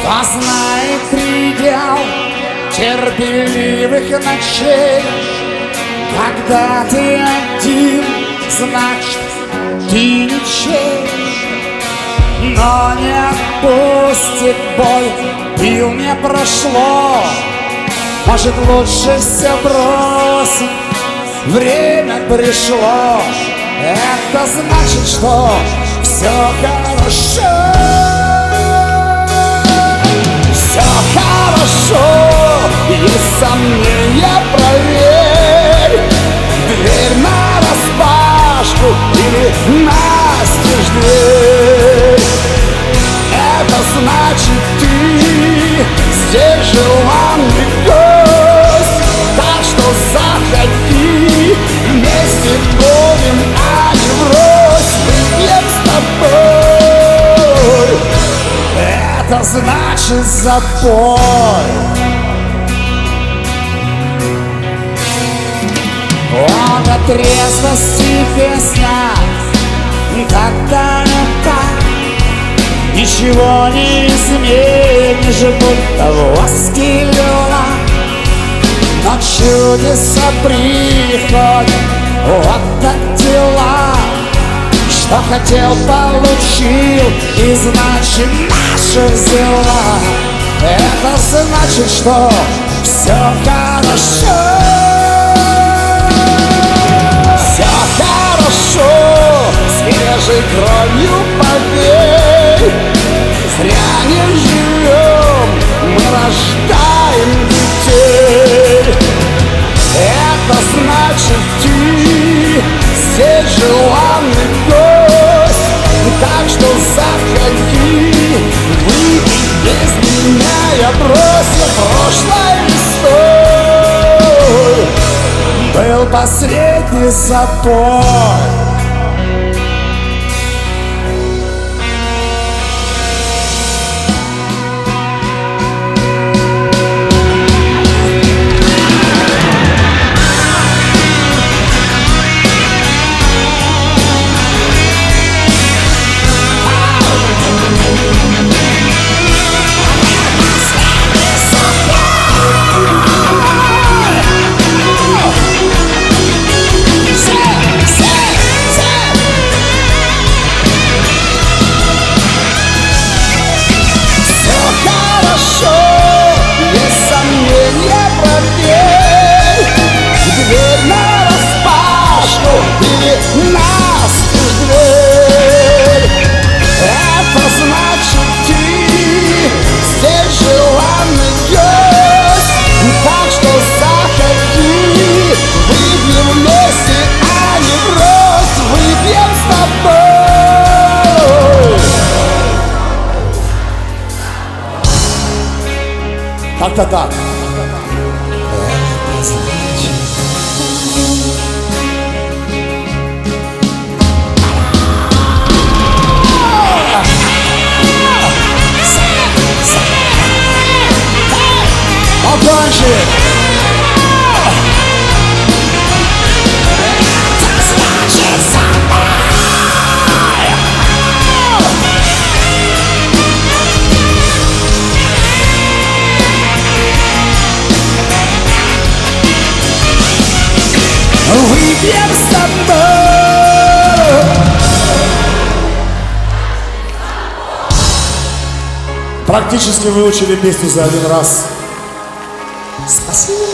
Познай предел терпеливых ночей. Когда ты один, значит, ты ничей. Но не отпустит боль, пил не прошло. Может, лучше все бросить, время пришло. Это значит, что все хорошо. Все хорошо, есть сомнения, проверь. Дверь нараспашку или настежь дверь. Это значит, ты здесь желанный гость. Так что заходи, вместе будем, а не врозь. Выпьем с тобой. Это значит запой. Вот о трезвости песня, когда так ничего не изменишь, будто воски лила. Но чудеса приходят, вот так дела. Что хотел, получил, и значит наша взяла. Это значит, что все хорошо. Все хорошо, свежей кровью поверь. Зря не живем, мы рождаем детей. Это значит, ты здесь желанный гость. Так что заходи, выпей без меня. Я бросил прошлой весной, был последний запой. Как-то так. Окончи. Выпьем с тобой. Практически выучили песню за один раз. Спасибо.